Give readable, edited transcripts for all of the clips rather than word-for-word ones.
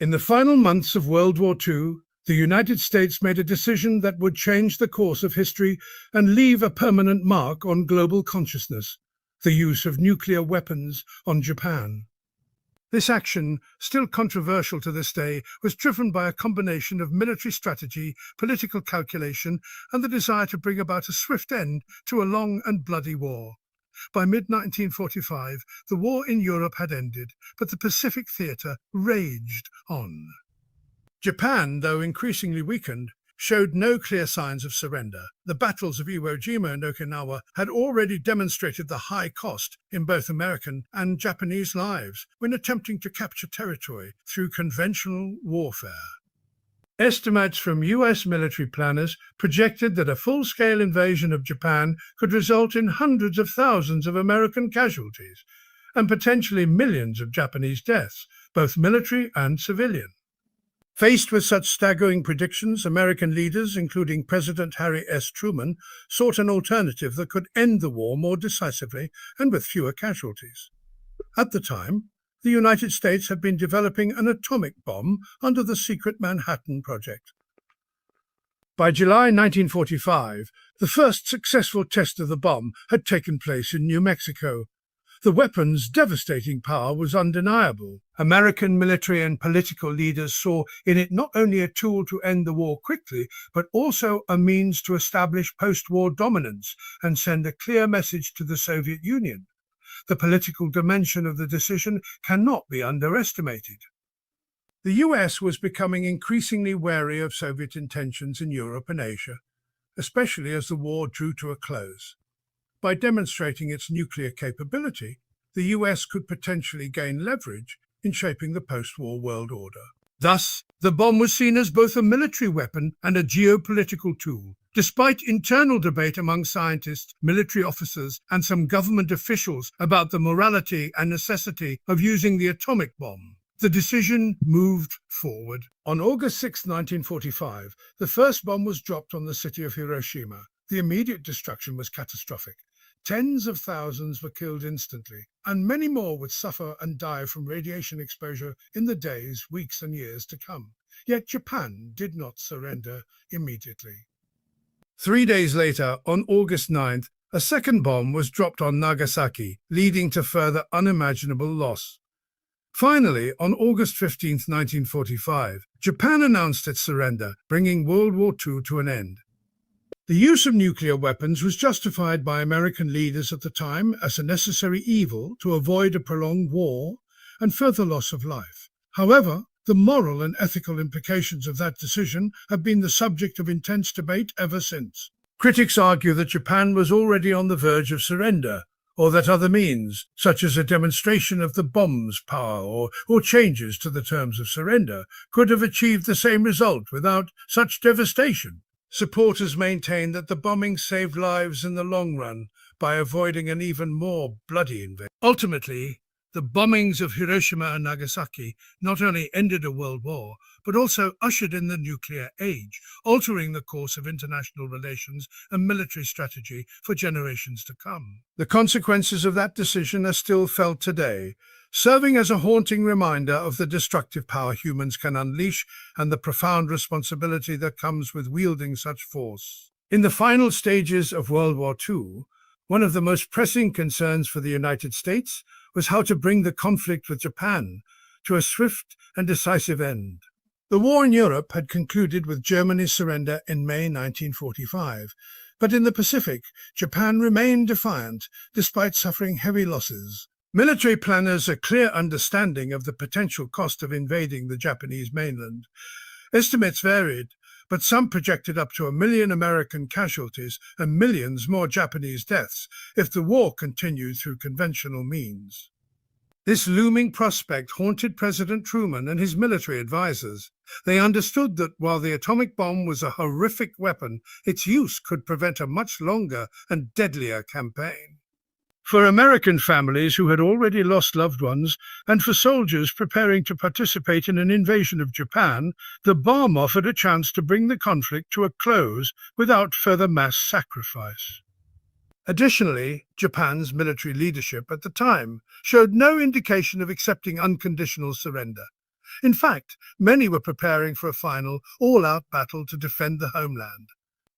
In the final months of World War II, the United States made a decision that would change the course of history and leave a permanent mark on global consciousness: the use of nuclear weapons on Japan. This action, still controversial to this day, was driven by a combination of military strategy, political calculation, and the desire to bring about a swift end to a long and bloody war. By mid-1945, the war in Europe had ended, but the Pacific theatre raged on. Japan, though increasingly weakened, showed no clear signs of surrender. The battles of Iwo Jima and Okinawa had already demonstrated the high cost in both American and Japanese lives when attempting to capture territory through conventional warfare. Estimates from US military planners projected that a full-scale invasion of Japan could result in hundreds of thousands of American casualties and potentially millions of Japanese deaths, both military and civilian. Faced with such staggering predictions, American leaders, including President Harry S. Truman, sought an alternative that could end the war more decisively and with fewer casualties. At the time, the United States had been developing an atomic bomb under the secret Manhattan Project. By July 1945, the first successful test of the bomb had taken place in New Mexico. The weapon's devastating power was undeniable. American military and political leaders saw in it not only a tool to end the war quickly, but also a means to establish post-war dominance and send a clear message to the Soviet Union. The political dimension of the decision cannot be underestimated. The US was becoming increasingly wary of Soviet intentions in Europe and Asia, especially as the war drew to a close. By demonstrating its nuclear capability, the US could potentially gain leverage in shaping the post-war world order. Thus, the bomb was seen as both a military weapon and a geopolitical tool. Despite internal debate among scientists, military officers, and some government officials about the morality and necessity of using the atomic bomb, the decision moved forward. On August 6, 1945, the first bomb was dropped on the city of Hiroshima. The immediate destruction was catastrophic. Tens of thousands were killed instantly, and many more would suffer and die from radiation exposure in the days, weeks, and years to come. Yet Japan did not surrender immediately. 3 days later, on August 9th, a second bomb was dropped on Nagasaki, leading to further unimaginable loss. Finally, on August 15, 1945, Japan announced its surrender, bringing World War II to an end. The use of nuclear weapons was justified by American leaders at the time as a necessary evil to avoid a prolonged war and further loss of life. However, the moral and ethical implications of that decision have been the subject of intense debate ever since. Critics argue that Japan was already on the verge of surrender, or that other means, such as a demonstration of the bomb's power or changes to the terms of surrender, could have achieved the same result without such devastation. Supporters maintain that the bombing saved lives in the long run by avoiding an even more bloody invasion. Ultimately, the bombings of Hiroshima and Nagasaki not only ended a world war, but also ushered in the nuclear age, altering the course of international relations and military strategy for generations to come. The consequences of that decision are still felt today, serving as a haunting reminder of the destructive power humans can unleash and the profound responsibility that comes with wielding such force. In the final stages of World War II, one of the most pressing concerns for the United States was how to bring the conflict with Japan to a swift and decisive end. The war in Europe had concluded with Germany's surrender in May 1945, but in the Pacific, Japan remained defiant despite suffering heavy losses. Military planners had a clear understanding of the potential cost of invading the Japanese mainland. Estimates varied, but some projected up to 1 million American casualties and millions more Japanese deaths if the war continued through conventional means. This looming prospect haunted President Truman and his military advisors. They understood that while the atomic bomb was a horrific weapon, its use could prevent a much longer and deadlier campaign. For American families who had already lost loved ones, and for soldiers preparing to participate in an invasion of Japan, the bomb offered a chance to bring the conflict to a close without further mass sacrifice. Additionally, Japan's military leadership at the time showed no indication of accepting unconditional surrender. In fact, many were preparing for a final, all-out battle to defend the homeland.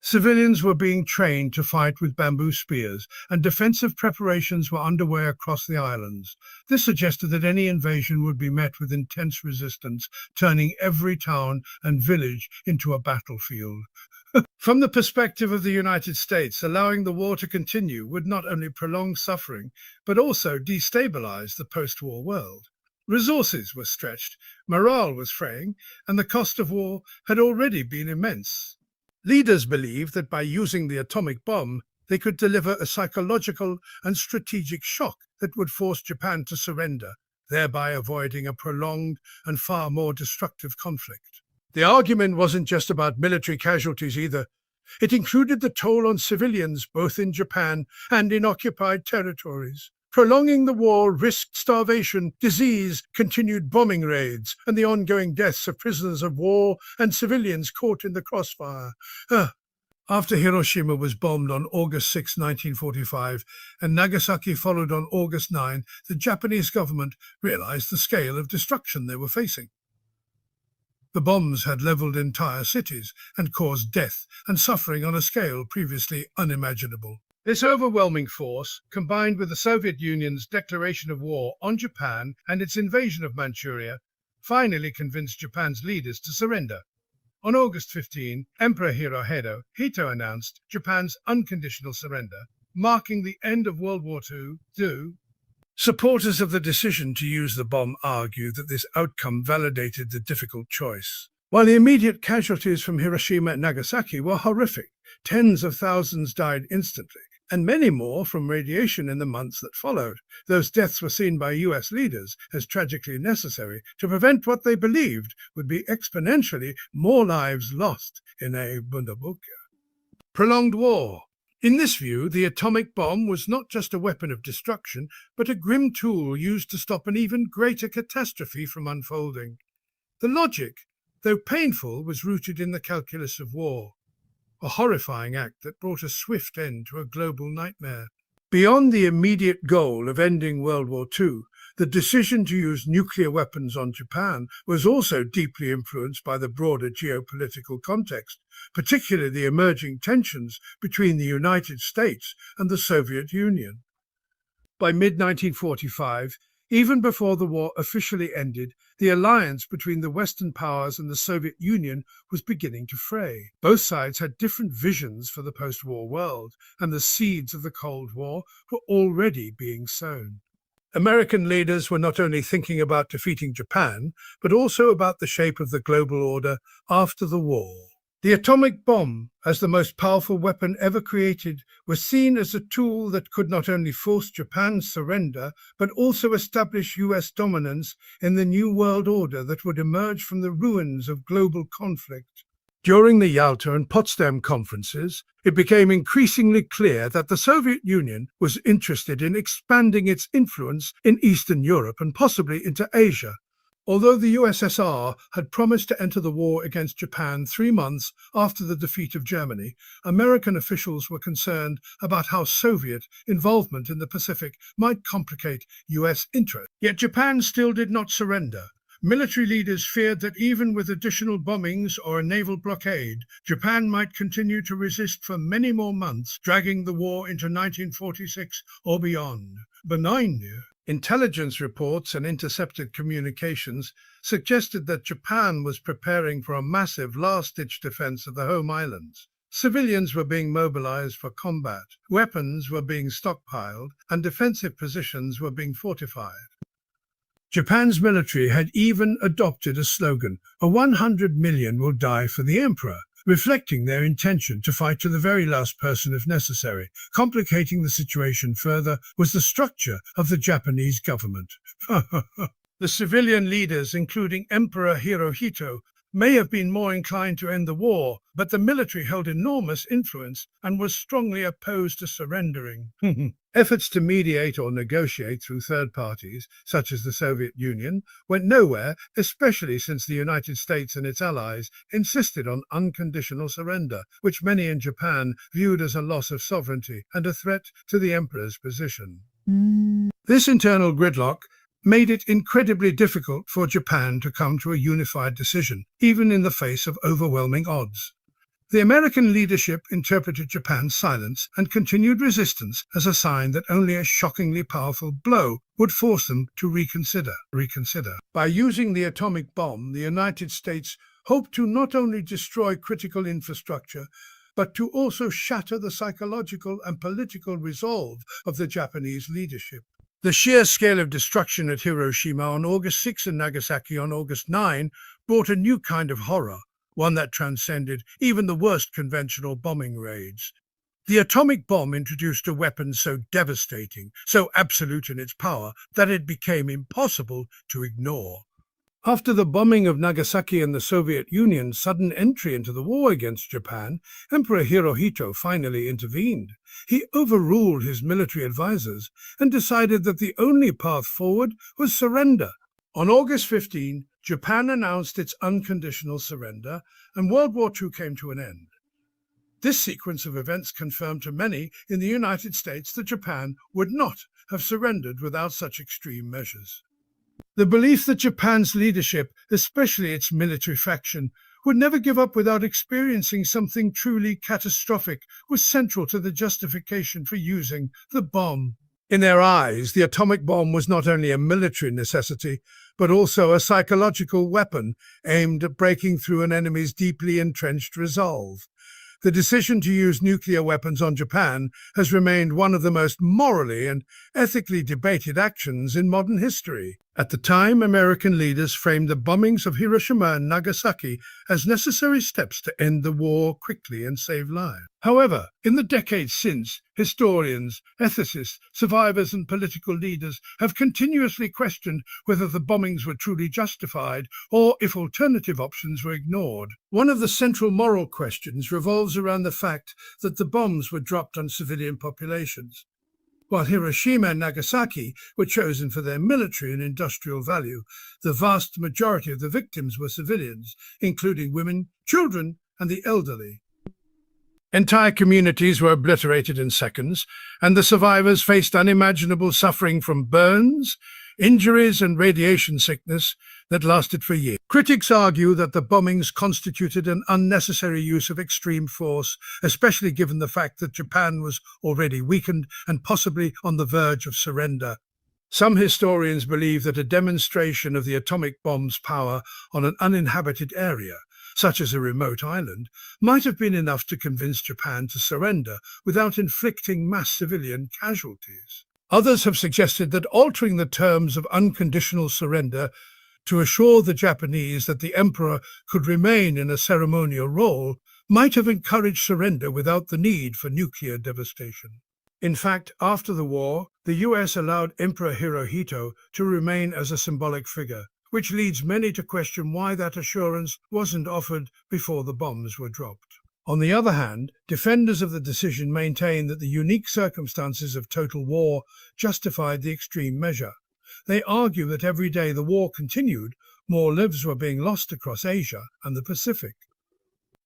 Civilians were being trained to fight with bamboo spears, and defensive preparations were underway across the islands. This suggested that any invasion would be met with intense resistance, turning every town and village into a battlefield. From the perspective of the United States, allowing the war to continue would not only prolong suffering, but also destabilize the post-war world. Resources were stretched, morale was fraying, and the cost of war had already been immense. Leaders believed that by using the atomic bomb, they could deliver a psychological and strategic shock that would force Japan to surrender, thereby avoiding a prolonged and far more destructive conflict. The argument wasn't just about military casualties either. It included the toll on civilians, both in Japan and in occupied territories. Prolonging the war risked starvation, disease, continued bombing raids, and the ongoing deaths of prisoners of war and civilians caught in the crossfire. After Hiroshima was bombed on August 6, 1945, and Nagasaki followed on August 9, the Japanese government realized the scale of destruction they were facing. The bombs had leveled entire cities and caused death and suffering on a scale previously unimaginable. This overwhelming force, combined with the Soviet Union's declaration of war on Japan and its invasion of Manchuria, finally convinced Japan's leaders to surrender. On August 15, Emperor Hirohito announced Japan's unconditional surrender, marking the end of World War II. Supporters of the decision to use the bomb argue that this outcome validated the difficult choice. While the immediate casualties from Hiroshima and Nagasaki were horrific, tens of thousands died instantly, and many more from radiation in the months that followed. Those deaths were seen by US leaders as tragically necessary to prevent what they believed would be exponentially more lives lost in a bundabuka. Prolonged war. In this view, the atomic bomb was not just a weapon of destruction, but a grim tool used to stop an even greater catastrophe from unfolding. The logic, though painful, was rooted in the calculus of war, a horrifying act that brought a swift end to a global nightmare. Beyond the immediate goal of ending World War II, the decision to use nuclear weapons on Japan was also deeply influenced by the broader geopolitical context, particularly the emerging tensions between the United States and the Soviet Union. By mid-1945, even before the war officially ended, the alliance between the Western powers and the Soviet Union was beginning to fray. Both sides had different visions for the post-war world, and the seeds of the Cold War were already being sown. American leaders were not only thinking about defeating Japan, but also about the shape of the global order after the war. The atomic bomb, as the most powerful weapon ever created, was seen as a tool that could not only force Japan's surrender, but also establish US dominance in the new world order that would emerge from the ruins of global conflict. During the Yalta and Potsdam conferences, it became increasingly clear that the Soviet Union was interested in expanding its influence in Eastern Europe and possibly into Asia. Although the USSR had promised to enter the war against Japan 3 months after the defeat of Germany, American officials were concerned about how Soviet involvement in the Pacific might complicate US interests. Yet Japan still did not surrender. Military leaders feared that even with additional bombings or a naval blockade, Japan might continue to resist for many more months, dragging the war into 1946 or beyond. Benign. Intelligence reports and intercepted communications suggested that Japan was preparing for a massive last-ditch defense of the home islands. Civilians were being mobilized for combat, weapons were being stockpiled, and defensive positions were being fortified. Japan's military had even adopted a slogan, "A 100 million will die for the emperor," reflecting their intention to fight to the very last person if necessary. Complicating the situation further was the structure of the Japanese government. The civilian leaders, including Emperor Hirohito, may have been more inclined to end the war, but the military held enormous influence and was strongly opposed to surrendering. Efforts to mediate or negotiate through third parties, such as the Soviet Union, went nowhere, especially since the United States and its allies insisted on unconditional surrender, which many in Japan viewed as a loss of sovereignty and a threat to the emperor's position. This internal gridlock made it incredibly difficult for Japan to come to a unified decision, even in the face of overwhelming odds. The American leadership interpreted Japan's silence and continued resistance as a sign that only a shockingly powerful blow would force them to reconsider. By using the atomic bomb, the United States hoped to not only destroy critical infrastructure, but to also shatter the psychological and political resolve of the Japanese leadership. The sheer scale of destruction at Hiroshima on August 6 and Nagasaki on August 9 brought a new kind of horror, one that transcended even the worst conventional bombing raids. The atomic bomb introduced a weapon so devastating, so absolute in its power, that it became impossible to ignore. After the bombing of Nagasaki and the Soviet Union's sudden entry into the war against Japan, Emperor Hirohito finally intervened. He overruled his military advisors and decided that the only path forward was surrender. On August 15, Japan announced its unconditional surrender, and World War II came to an end. This sequence of events confirmed to many in the United States that Japan would not have surrendered without such extreme measures. The belief that Japan's leadership, especially its military faction, would never give up without experiencing something truly catastrophic was central to the justification for using the bomb. In their eyes, the atomic bomb was not only a military necessity, but also a psychological weapon aimed at breaking through an enemy's deeply entrenched resolve. The decision to use nuclear weapons on Japan has remained one of the most morally and ethically debated actions in modern history. At the time, American leaders framed the bombings of Hiroshima and Nagasaki as necessary steps to end the war quickly and save lives. However, in the decades since, historians, ethicists, survivors and political leaders have continuously questioned whether the bombings were truly justified or if alternative options were ignored. One of the central moral questions revolves around the fact that the bombs were dropped on civilian populations. While Hiroshima and Nagasaki were chosen for their military and industrial value, the vast majority of the victims were civilians, including women, children, and the elderly. Entire communities were obliterated in seconds, and the survivors faced unimaginable suffering from burns, injuries, and radiation sickness that lasted for years. Critics argue that the bombings constituted an unnecessary use of extreme force, especially given the fact that Japan was already weakened and possibly on the verge of surrender. Some historians believe that a demonstration of the atomic bomb's power on an uninhabited area, such as a remote island, might have been enough to convince Japan to surrender without inflicting mass civilian casualties. Others have suggested that altering the terms of unconditional surrender to assure the Japanese that the emperor could remain in a ceremonial role might have encouraged surrender without the need for nuclear devastation. In fact, after the war, the US allowed Emperor Hirohito to remain as a symbolic figure, which leads many to question why that assurance wasn't offered before the bombs were dropped. On the other hand, defenders of the decision maintain that the unique circumstances of total war justified the extreme measure. They argue that every day the war continued, more lives were being lost across Asia and the Pacific.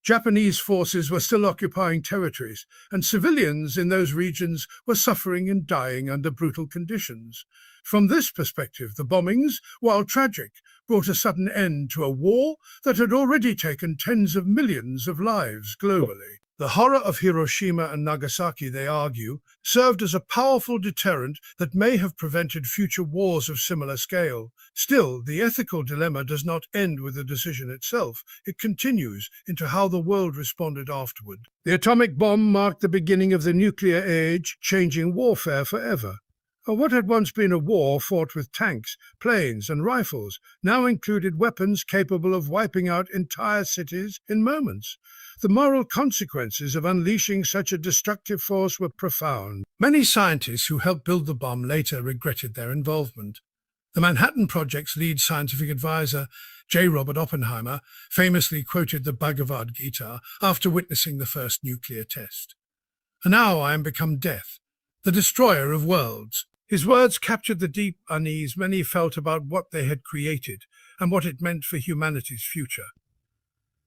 Japanese forces were still occupying territories, and civilians in those regions were suffering and dying under brutal conditions. From this perspective, the bombings, while tragic, brought a sudden end to a war that had already taken tens of millions of lives globally. The horror of Hiroshima and Nagasaki, they argue, served as a powerful deterrent that may have prevented future wars of similar scale. Still, the ethical dilemma does not end with the decision itself. It continues into how the world responded afterward. The atomic bomb marked the beginning of the nuclear age, changing warfare forever. What had once been a war fought with tanks, planes, and rifles now included weapons capable of wiping out entire cities in moments. The moral consequences of unleashing such a destructive force were profound. Many scientists who helped build the bomb later regretted their involvement. The Manhattan Project's lead scientific advisor, J. Robert Oppenheimer, famously quoted the Bhagavad Gita after witnessing the first nuclear test. "And now I am become death, the destroyer of worlds." His words captured the deep unease many felt about what they had created and what it meant for humanity's future.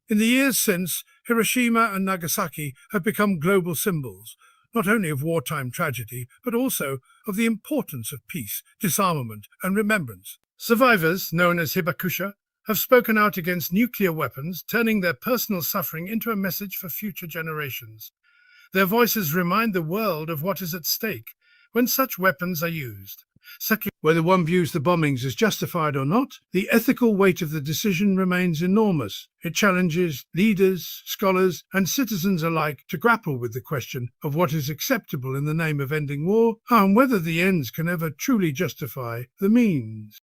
In the years since, Hiroshima and Nagasaki have become global symbols, not only of wartime tragedy, but also of the importance of peace, disarmament, and remembrance. Survivors, known as hibakusha, have spoken out against nuclear weapons, turning their personal suffering into a message for future generations. Their voices remind the world of what is at stake when such weapons are used. Whether one views the bombings as justified or not, the ethical weight of the decision remains enormous. It challenges leaders, scholars, and citizens alike to grapple with the question of what is acceptable in the name of ending war, and whether the ends can ever truly justify the means.